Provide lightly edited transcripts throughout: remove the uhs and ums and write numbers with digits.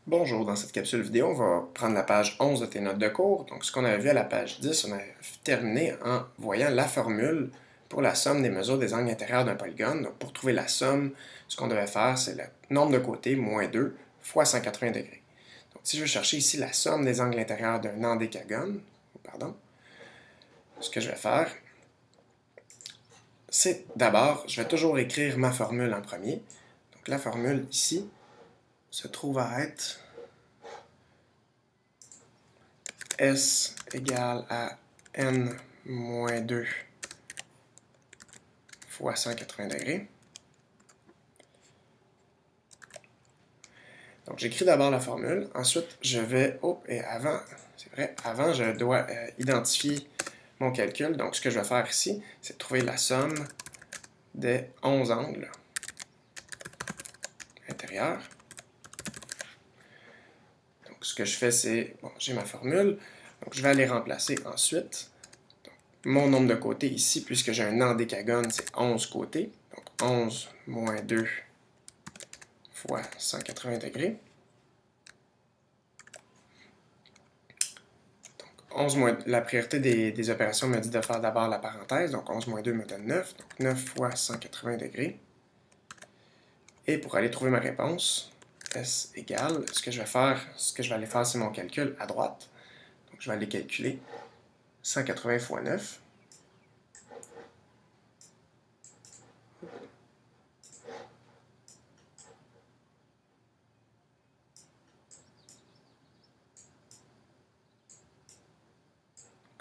Bonjour, dans cette capsule vidéo, on va prendre la page 11 de tes notes de cours. Donc, ce qu'on avait vu à la page 10, on a terminé en voyant la formule pour la somme des mesures des angles intérieurs d'un polygone. Donc, pour trouver la somme, ce qu'on devait faire, c'est le nombre de côtés, moins 2, fois 180 degrés. Donc, si je veux chercher ici la somme des angles intérieurs d'un endécagone, ce que je vais faire, c'est d'abord, je vais toujours écrire ma formule en premier. Donc, la formule ici se trouve à être S égale à n moins 2 fois 180 degrés. Donc, j'écris d'abord la formule. Ensuite, je vais... Oh, et avant, c'est vrai, avant, je dois identifier mon calcul. Donc, ce que je vais faire ici, c'est trouver la somme des 11 angles intérieurs. Donc, ce que je fais, c'est... Bon, j'ai ma formule. Donc, je vais aller remplacer ensuite. Donc, mon nombre de côtés ici, puisque j'ai un endécagone, c'est 11 côtés. Donc, 11 moins 2 fois 180 degrés. 11 moins, la priorité des opérations me dit de faire d'abord la parenthèse, donc 11 moins 2 me donne 9, donc 9 fois 180 degrés. Et pour aller trouver ma réponse, S égale, ce que je vais aller faire, c'est mon calcul à droite. Donc je vais aller calculer 180 fois 9.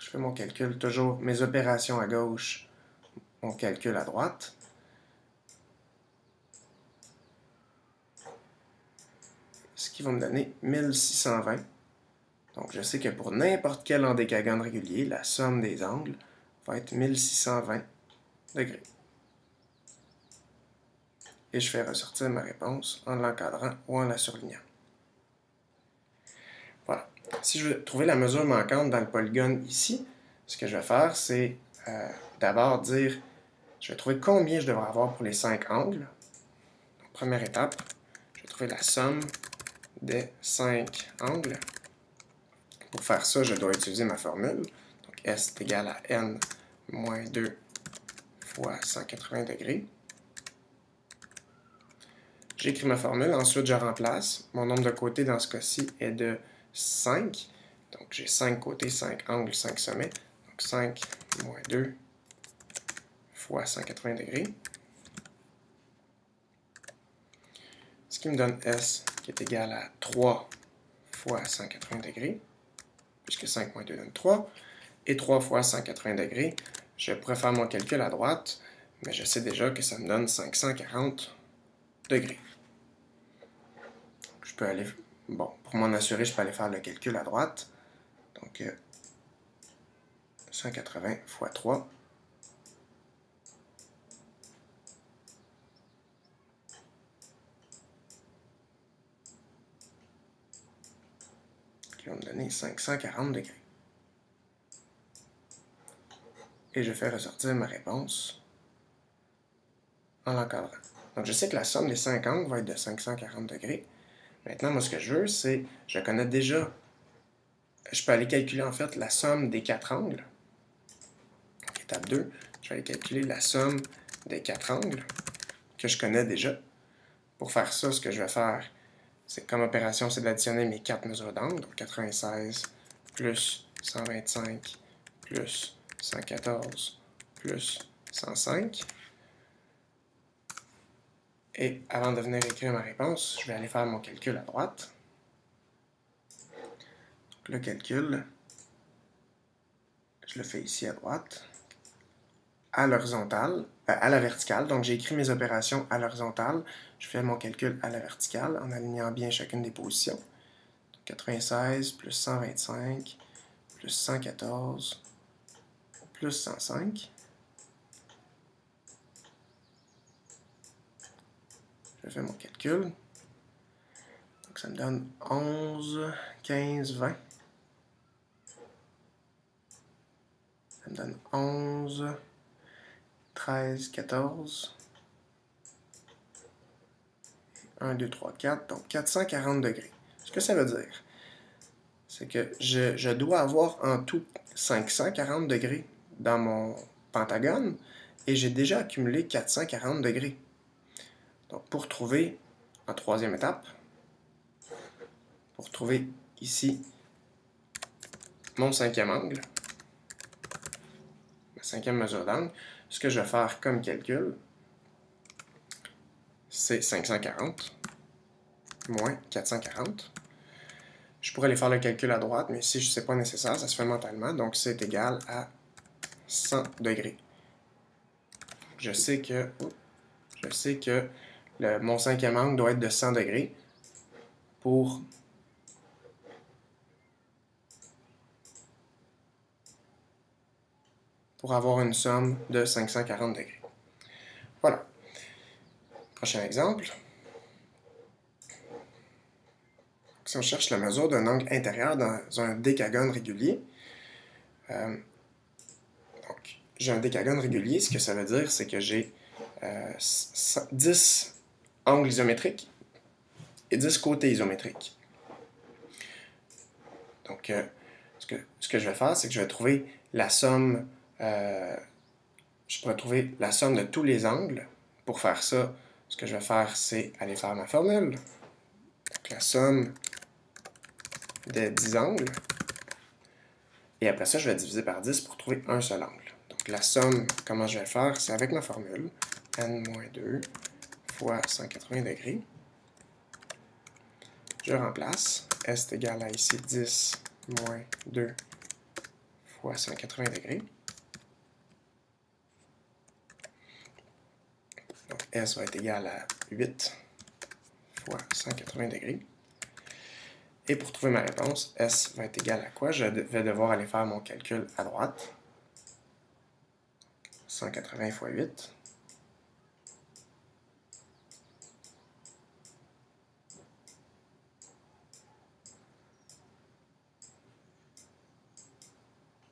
Je fais mon calcul, toujours mes opérations à gauche, mon calcul à droite. Ce qui va me donner 1620. Donc je sais que pour n'importe quel endécagone régulier, la somme des angles va être 1620 degrés. Et je fais ressortir ma réponse en l'encadrant ou en la surlignant. Voilà. Si je veux trouver la mesure manquante dans le polygone ici, ce que je vais faire, c'est d'abord dire, je vais trouver combien je devrais avoir pour les 5 angles. Donc, première étape, je vais trouver la somme des 5 angles. Pour faire ça, je dois utiliser ma formule. Donc, S est égal à n moins 2 fois 180 degrés. J'écris ma formule, ensuite je remplace. Mon nombre de côtés dans ce cas-ci est de 5. Donc j'ai 5 côtés, 5 angles, 5 sommets. Donc 5 moins 2 fois 180 degrés. Ce qui me donne S qui est égal à 3 fois 180 degrés, puisque 5 moins 2 donne 3. Et 3 fois 180 degrés, je pourrais faire mon calcul à droite, mais je sais déjà que ça me donne 540 degrés. Je peux aller... Bon, pour m'en assurer, je peux aller faire le calcul à droite. Donc, 180 fois 3. Qui va me donner 540 degrés. Et je fais ressortir ma réponse en l'encadrant. Donc, je sais que la somme des 5 angles va être de 540 degrés. Maintenant, moi, ce que je veux, c'est, je connais déjà, je peux aller calculer en fait la somme des 4 angles. Donc, étape 2, je vais aller calculer la somme des 4 angles que je connais déjà. Pour faire ça, ce que je vais faire, c'est comme opération, c'est d'additionner mes 4 mesures d'angle. Donc, 96 plus 125 plus 114 plus 105. Et avant de venir écrire ma réponse, je vais aller faire mon calcul à droite. Donc, le calcul, je le fais ici à droite, à l'horizontale, à la verticale. Donc, j'ai écrit mes opérations à l'horizontale. Je fais mon calcul à la verticale en alignant bien chacune des positions. Donc, 96 plus 125 plus 114 plus 105. Je fais mon calcul. Donc, ça me donne 11, 15, 20. Ça me donne 11, 13, 14. 1, 2, 3, 4. Donc, 440 degrés. Ce que ça veut dire, c'est que je dois avoir en tout 540 degrés dans mon pentagone et j'ai déjà accumulé 440 degrés. Donc, pour trouver, en troisième étape, pour trouver ici mon cinquième angle, ma cinquième mesure d'angle, ce que je vais faire comme calcul, c'est 540 moins 440. Je pourrais aller faire le calcul à droite, mais ici, ce n'est pas nécessaire, ça se fait mentalement, donc c'est égal à 100 degrés. Je sais que mon cinquième angle doit être de 100 degrés pour avoir une somme de 540 degrés. Voilà. Prochain exemple. Si on cherche la mesure d'un angle intérieur dans un décagone régulier, donc j'ai un décagone régulier, ce que ça veut dire, c'est que j'ai 10 angles isométriques et 10 côtés isométriques. Donc, ce que je vais faire, c'est que je vais trouver la somme, je pourrais trouver la somme de tous les angles. Pour faire ça, ce que je vais faire, c'est aller faire ma formule. Donc, la somme des 10 angles. Et après ça, je vais diviser par 10 pour trouver un seul angle. Donc, la somme, comment je vais le faire, c'est avec ma formule. n-2 fois 180 degrés. Je remplace. S est égal à ici 10 moins 2 fois 180 degrés. Donc, S va être égal à 8 fois 180 degrés. Et pour trouver ma réponse, S va être égal à quoi? Je vais devoir aller faire mon calcul à droite. 180 fois 8.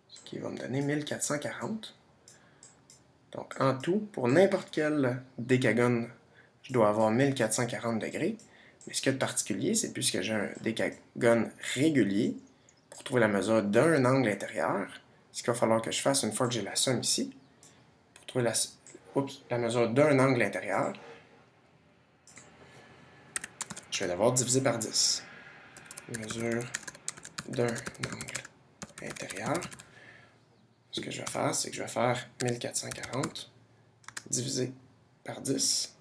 Ce qui va me donner 1440. Donc, en tout, pour n'importe quel décagone, je dois avoir 1440 degrés. Mais ce qu'il y a de particulier, c'est puisque j'ai un décagone régulier, pour trouver la mesure d'un angle intérieur, ce qu'il va falloir que je fasse une fois que j'ai la somme ici, pour trouver la mesure d'un angle intérieur, je vais devoir diviser par 10. Mesure d'un angle intérieur. Ce que je vais faire, c'est que je vais faire 1440 divisé par 10.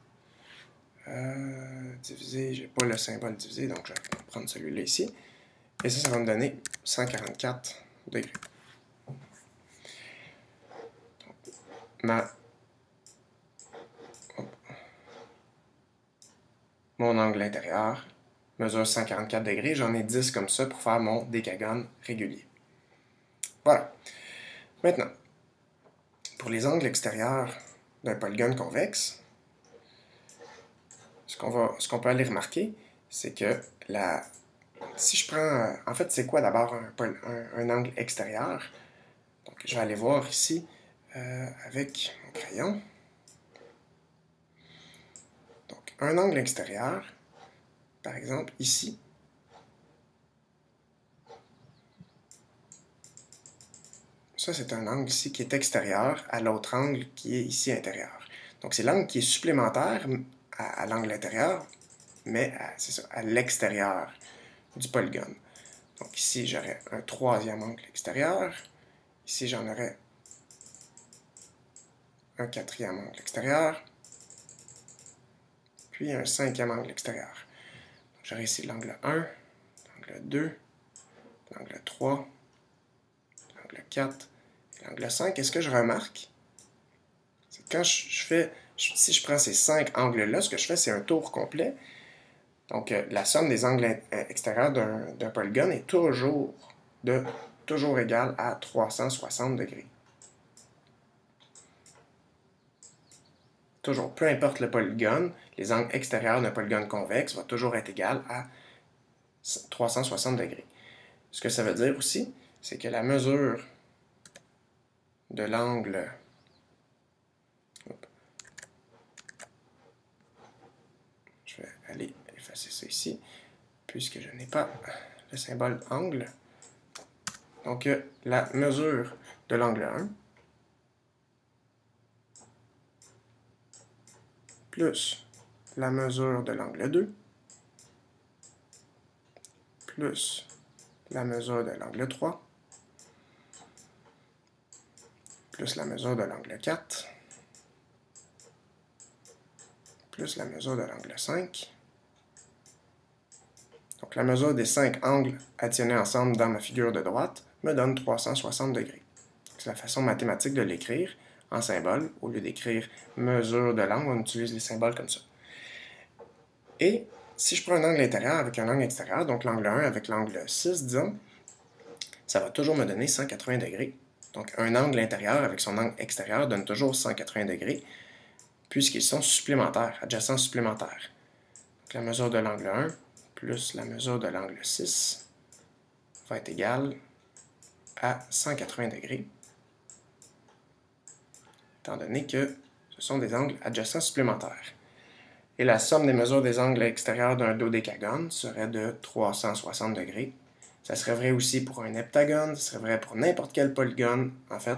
Divisé, j'ai pas le symbole divisé, donc je vais prendre celui-là ici. Et ça va me donner 144 degrés. Donc, mon angle intérieur mesure 144 degrés. J'en ai 10 comme ça pour faire mon décagone régulier. Voilà. Maintenant, pour les angles extérieurs d'un polygone convexe, ce qu'on peut aller remarquer, c'est que si je prends... En fait, c'est quoi d'abord un angle extérieur? Donc, je vais aller voir ici avec mon crayon. Donc, un angle extérieur, par exemple, ici. Ça, c'est un angle ici qui est extérieur à l'autre angle qui est ici intérieur. Donc, c'est l'angle qui est supplémentaire à l'angle intérieur, mais c'est ça, à l'extérieur du polygone. Donc, ici, j'aurais un troisième angle extérieur. Ici, j'en aurais un quatrième angle extérieur. Puis, un cinquième angle extérieur. J'aurai ici l'angle 1, l'angle 2, l'angle 3, l'angle 4 et l'angle 5. Et ce que je remarque, c'est que quand si je prends ces 5 angles-là, ce que je fais, c'est un tour complet. Donc, la somme des angles extérieurs d'un polygone est toujours égale à 360 degrés. Toujours, peu importe le polygone, les angles extérieurs d'un polygone convexe vont toujours être égal à 360 degrés. Ce que ça veut dire aussi, c'est que la mesure de l'angle... Je vais aller effacer ça ici. puisque je n'ai pas le symbole angle. Donc, la mesure de l'angle 1 plus la mesure de l'angle 2 plus la mesure de l'angle 3 plus la mesure de l'angle 4 plus la mesure de l'angle 5. Donc, la mesure des 5 angles additionnés ensemble dans ma figure de droite me donne 360 degrés. C'est la façon mathématique de l'écrire en symbole. Au lieu d'écrire mesure de l'angle, on utilise les symboles comme ça. Et si je prends un angle intérieur avec un angle extérieur, donc l'angle 1 avec l'angle 6, disons, ça va toujours me donner 180 degrés. Donc, un angle intérieur avec son angle extérieur donne toujours 180 degrés, puisqu'ils sont supplémentaires, adjacents supplémentaires. Donc, la mesure de l'angle 1 plus la mesure de l'angle 6 va être égale à 180 degrés, étant donné que ce sont des angles adjacents supplémentaires. Et la somme des mesures des angles extérieurs d'un dodécagone serait de 360 degrés. Ça serait vrai aussi pour un heptagone, ça serait vrai pour n'importe quel polygone. En fait,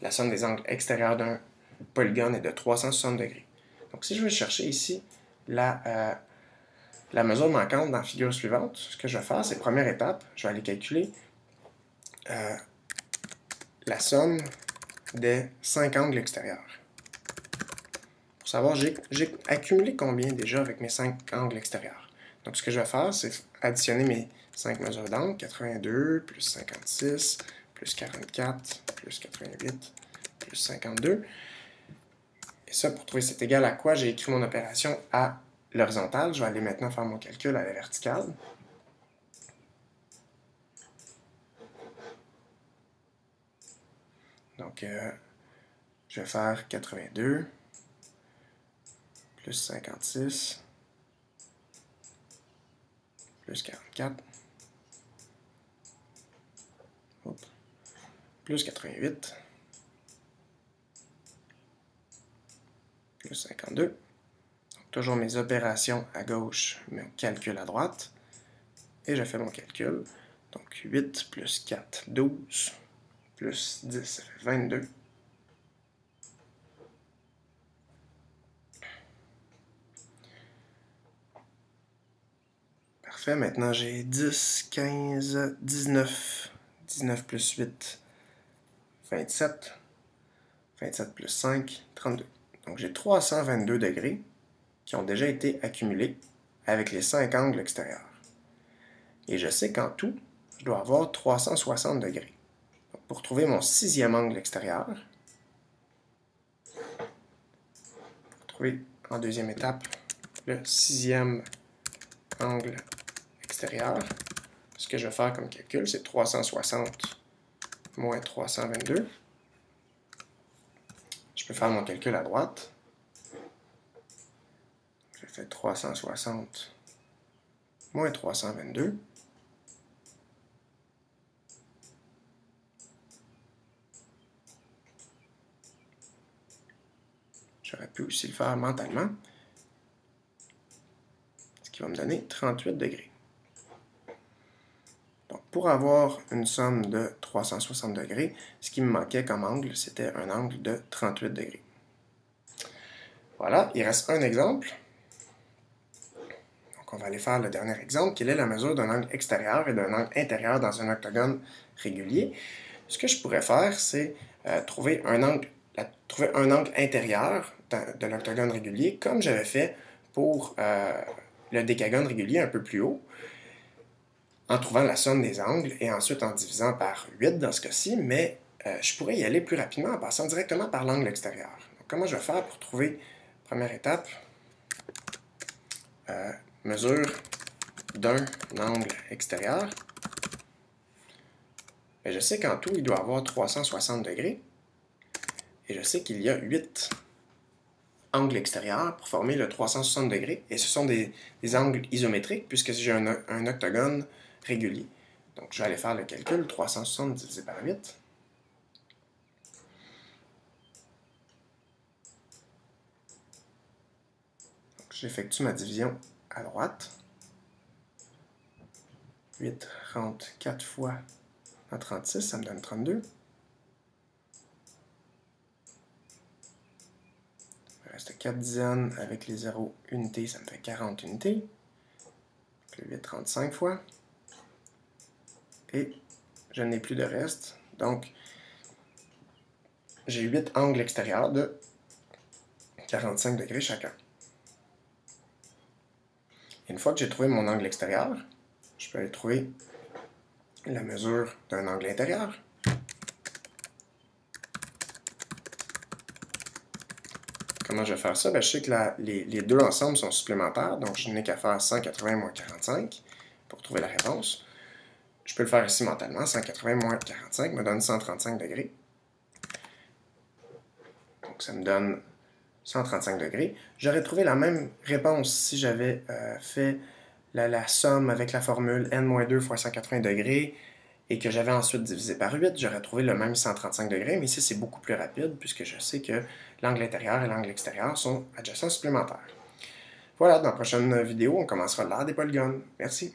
la somme des angles extérieurs d'un polygone est de 360 degrés. Donc, si je veux chercher ici la mesure manquante dans la figure suivante, ce que je vais faire, c'est première étape, je vais aller calculer la somme des 5 angles extérieurs. Pour savoir, j'ai accumulé combien déjà avec mes 5 angles extérieurs. Donc, ce que je vais faire, c'est additionner mes 5 mesures d'angle, 82, plus 56, plus 44, plus 88, plus 52. Et ça, pour trouver c'est égal à quoi, j'ai écrit mon opération à l'horizontale. Je vais aller maintenant faire mon calcul à la verticale. Donc, je vais faire 82 plus 56 plus 44 plus 88 plus 52. Donc, toujours mes opérations à gauche, mon calcul à droite. Et je fais mon calcul. Donc, 8 plus 4, 12, plus 10, ça fait 22. Parfait, maintenant j'ai 10, 15, 19. 19 plus 8, 27. 27 plus 5, 32. Donc j'ai 322 degrés qui ont déjà été accumulés avec les 5 angles extérieurs. Et je sais qu'en tout, je dois avoir 360 degrés. Donc, pour trouver mon 6e angle extérieur, pour trouver en deuxième étape le 6e angle extérieur, ce que je vais faire comme calcul, c'est 360 moins 322. Je peux faire mon calcul à droite. Je fais 360 moins 322. J'aurais pu aussi le faire mentalement, ce qui va me donner 38 degrés. Donc, pour avoir une somme de 360 degrés, ce qui me manquait comme angle, c'était un angle de 38 degrés. Voilà, il reste un exemple. Donc, on va aller faire le dernier exemple. Quelle est la mesure d'un angle extérieur et d'un angle intérieur dans un octogone régulier? Ce que je pourrais faire, c'est trouver un angle intérieur de l'octogone régulier, comme j'avais fait pour le décagone régulier un peu plus haut, en trouvant la somme des angles et ensuite en divisant par 8 dans ce cas-ci, mais je pourrais y aller plus rapidement en passant directement par l'angle extérieur. Donc, comment je vais faire pour trouver, première étape, mesure d'un angle extérieur? Bien, je sais qu'en tout, il doit avoir 360 degrés. Et je sais qu'il y a 8 angles extérieurs pour former le 360 degrés. Et ce sont des angles isométriques puisque j'ai un octogone régulier. Donc, je vais aller faire le calcul. 360 divisé par 8. Donc, j'effectue ma division à droite. 8 rentre 4 fois dans 36, ça me donne 32. Il me reste 4 dizaines avec les 0 unités, ça me fait 40 unités. Le 8 rentre 5 fois. Et je n'ai plus de reste. Donc, j'ai 8 angles extérieurs de 45 degrés chacun. Une fois que j'ai trouvé mon angle extérieur, je peux aller trouver la mesure d'un angle intérieur. Comment je vais faire ça? Ben, je sais que les deux ensemble sont supplémentaires, donc je n'ai qu'à faire 180 moins 45 pour trouver la réponse. Je peux le faire ici mentalement. 180 moins 45 me donne 135 degrés. Donc ça me donne 135 degrés. J'aurais trouvé la même réponse si j'avais fait la somme avec la formule n-2 fois 180 degrés et que j'avais ensuite divisé par 8, j'aurais trouvé le même 135 degrés, mais ici c'est beaucoup plus rapide puisque je sais que l'angle intérieur et l'angle extérieur sont adjacents supplémentaires. Voilà, dans la prochaine vidéo, on commencera l'art des polygones. Merci.